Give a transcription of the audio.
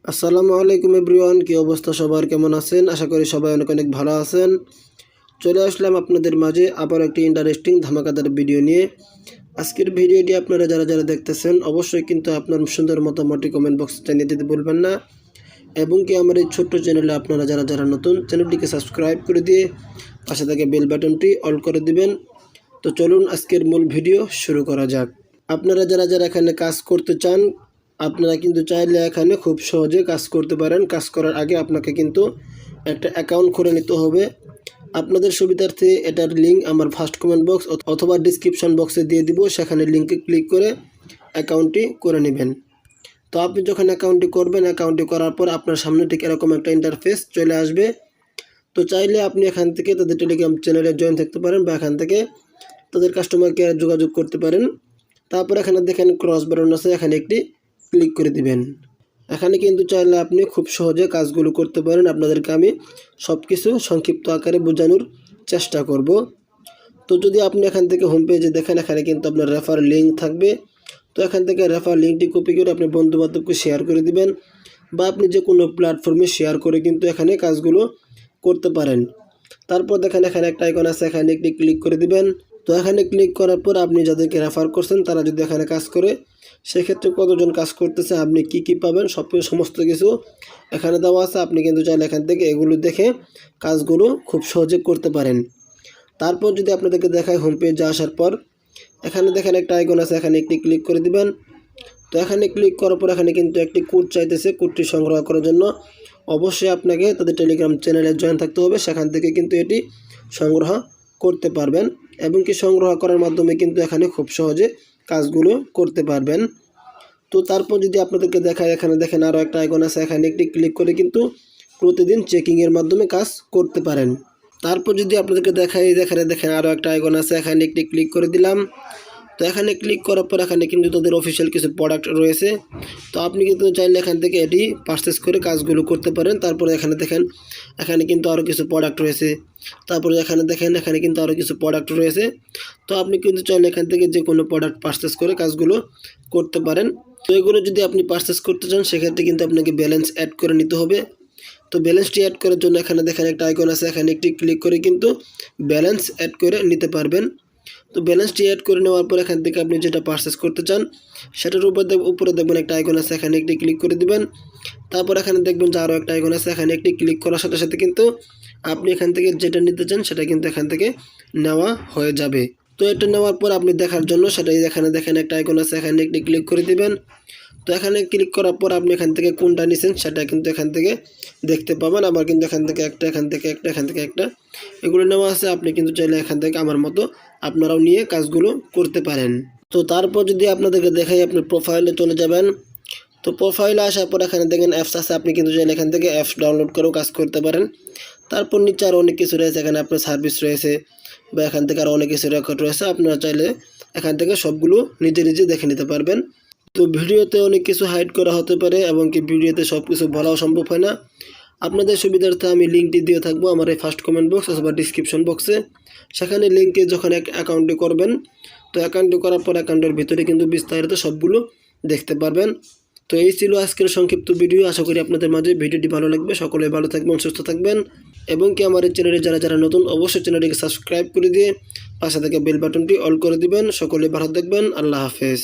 আসসালামু আলাইকুম এভরিওয়ান, কি অবস্থা সবার, কেমন আছেন? আশা করি সবাই অনেক অনেক ভালো আছেন। চলে আসলাম আপনাদের মাঝে আবার একটি ইন্টারেস্টিং ধামাকাদার ভিডিও নিয়ে। আজকের ভিডিওটি আপনারা যারা যারা দেখতেছেন অবশ্যই কিন্তু আপনার সুন্দর মতামতটি কমেন্ট বক্সে জানিয়ে দিতে ভুলবেন না, এবং কি আমার এই ছোট্ট চ্যানেলে আপনারা যারা যারা নতুন, চ্যানেলটিকে সাবস্ক্রাইব করে দিয়ে পাশে থাকা বেল বাটনটি অল করে দিবেন। তো চলুন আজকের মূল ভিডিও শুরু করা যাক। আপনারা যারা যারা এখানে কাজ করতে চান, আপনারা কিন্তু চাইলে এখানে খুব সহজে কাজ করতে পারেন। কাজ করার আগে আপনাকে কিন্তু একটা অ্যাকাউন্ট করে নিতে হবে। আপনাদের সুবিধার্থে এটার লিঙ্ক আমার ফার্স্ট কমেন্ট বক্স অথবা ডিসক্রিপশন বক্সে দিয়ে দিব, সেখানে লিঙ্কে ক্লিক করে অ্যাকাউন্টটি করে নেবেন। তো আপনি যখন অ্যাকাউন্টটি করবেন, অ্যাকাউন্টটি করার পর আপনার সামনে ঠিক এরকম একটা ইন্টারফেস চলে আসবে। তো চাইলে আপনি এখান থেকে তাদের টেলিগ্রাম চ্যানেলে জয়েন থাকতে পারেন বা এখান থেকে তাদের কাস্টমার কেয়ার যোগাযোগ করতে পারেন। তারপর এখানে দেখেন ক্রস বাটন আছে, এখানে একটি ক্লিক করে দিবেন। এখানে কিন্তু চাইলে আপনি খুব সহজে কাজগুলো করতে পারেন। আপনাদেরকে আমি সব কিছু সংক্ষিপ্ত আকারে বোঝানোর চেষ্টা করব। তো যদি আপনি এখান থেকে হোম পেজে দেখেন, এখানে কিন্তু আপনার রেফার লিঙ্ক থাকবে। তো এখান থেকে রেফার লিঙ্কটি কপি করে আপনি বন্ধুবান্ধবকে শেয়ার করে দিবেন, বা আপনি যে কোনো প্ল্যাটফর্মে শেয়ার করে কিন্তু এখানে কাজগুলো করতে পারেন। তারপর দেখেন এখানে একটা আইকন আছে, এখানে একটি ক্লিক করে দিবেন। তো এখানে ক্লিক করার পর আপনি যাদেরকে রেফার করছেন তারা যদি এখানে কাজ করে, সেক্ষেত্রে কতজন কাজ করতেছে, আপনি কি কি পাবেন, সমস্ত কিছু এখানে দেওয়া আছে। আপনি কিন্তু চাইলে এখান থেকে এগুলো দেখে কাজগুলো খুব সহজে করতে পারেন। তারপর যদি আপনাদেরকে দেখায় হোম পেজে আসার পর এখানে দেখেন একটা আইকন আছে, এখানে একটি ক্লিক করে দিবেন। তো এখানে ক্লিক করার পর এখানে কিন্তু একটি কোড চাইতেছে। কোডটি সংগ্রহ করার জন্য অবশ্যই আপনাকে তাদের টেলিগ্রাম চ্যানেলে জয়েন থাকতে হবে, সেখান থেকে কিন্তু এটি সংগ্রহ করতে পারবেন, এবং কি সংগ্রহ করার মাধ্যমে কিন্তু এখানে খুব সহজে কাজগুলো করতে পারবেন। তো তারপর যদি আপনাদেরকে দেখায়, এখানে দেখেন আরও একটা আইকন আছে, এখানে একটি ক্লিক করে কিন্তু প্রতিদিন চেকিংয়ের মাধ্যমে কাজ করতে পারেন। তারপর যদি আপনাদেরকে দেখায়, এখানে দেখেন আরও একটা আইকন আছে, এখানে একটি ক্লিক করে দিলাম। তো এখানে ক্লিক করার পর এখানে কিন্তু তাদের অফিসিয়াল কিছু প্রোডাক্ট রয়েছে। তো আপনি কিন্তু চাইলে এখান থেকে এটি পারচেস করে কাজগুলো করতে পারেন। তারপরে এখানে দেখেন এখানে কিন্তু আরও কিছু প্রোডাক্ট রয়েছে। তারপরে এখানে দেখেন এখানে কিন্তু আরও কিছু প্রোডাক্ট রয়েছে। তো আপনি কিন্তু চাইলে এখান থেকে যে কোনো প্রোডাক্ট পারচেস করে কাজগুলো করতে পারেন। তো এগুলো যদি আপনি পারচেস করতে চান, সেক্ষেত্রে কিন্তু আপনাকে ব্যালেন্স অ্যাড করে নিতে হবে। তো ব্যালেন্সটি অ্যাড করার জন্য এখানে দেখেন একটা আইকন আছে, এখানে একটি ক্লিক করে কিন্তু ব্যালেন্স অ্যাড করে নিতে পারবেন। তো ব্যালেন্সটি অ্যাড করে নেওয়ার পর এখান থেকে আপনি যেটা পারচেস করতে চান সেটার উপরে দেখবেন একটা আইকন আছে, এখানে একটি ক্লিক করে দিবেন। তারপর এখানে দেখবেন যে আরও একটা আইকন আছে, এখানে একটি ক্লিক করার সাথে সাথে কিন্তু আপনি এখান থেকে যেটা নিতে চান সেটা কিন্তু এখান থেকে নেওয়া হয়ে যাবে। তো এটা নেওয়ার পর আপনি দেখার জন্য সেটাই এখানে দেখেন একটা আইকন আছে, এখানে একটি ক্লিক করে দিবেন। তো এখানে ক্লিক করার পর আপনি এখান থেকে কোনটা নিছেন সেটা কিন্তু এখান থেকে দেখতে পাবেন। আবার কিন্তু এখান থেকে একটা, এখান থেকে একটা, এখান থেকে একটা, এগুলো নেওয়া আছে। আপনি কিন্তু চাইলে এখান থেকে আমার মতো আপনারাও নিয়ে কাজগুলো করতে পারেন। তো তারপর যদি আপনাদেরকে দেখাই, আপনি প্রোফাইলে চলে যাবেন। তো প্রোফাইলে আসার পর এখানে দেখেন অ্যাপস আছে, আপনি কিন্তু চাইলে এখান থেকে অ্যাপস ডাউনলোড করেও কাজ করতে পারেন। তারপর নিচে আরও অনেক কিছু রয়েছে, এখানে আপনার সার্ভিস রয়েছে বা এখান থেকে আরও অনেক কিছু রেকর্ড রয়েছে। আপনারা চাইলে এখান থেকে সবগুলো নিজে নিজে দেখে নিতে পারবেন। তো ভিডিওতে অনেক কিছু হাইড করা হতে পারে, এবং কি ভিডিওতে সব কিছু বলাও সম্ভব হয় না। আপনাদের সুবিধার্থে আমি লিঙ্কটি দিয়ে থাকবো আমার এই ফার্স্ট কমেন্ট বক্স অথবা ডিসক্রিপশন বক্সে। সেখানে লিঙ্কে যখন অ্যাকাউন্টটি করবেন, তো অ্যাকাউন্টটি করার পর অ্যাকাউন্টের ভিতরে কিন্তু বিস্তারিত সবগুলো দেখতে পারবেন। তো এই ছিল আজকের সংক্ষিপ্ত ভিডিও। আশা করি আপনাদের মাঝে ভিডিওটি ভালো লাগবে। সকলে ভালো থাকবেন, সুস্থ থাকবেন, এবং কি আমার এই চ্যানেলে যারা যারা নতুন অবশ্যই চ্যানেলটিকে সাবস্ক্রাইব করে দিয়ে পাশে থেকে বেল বাটনটি অল করে দিবেন। সকলে ভালো থাকবেন। আল্লাহ হাফেজ।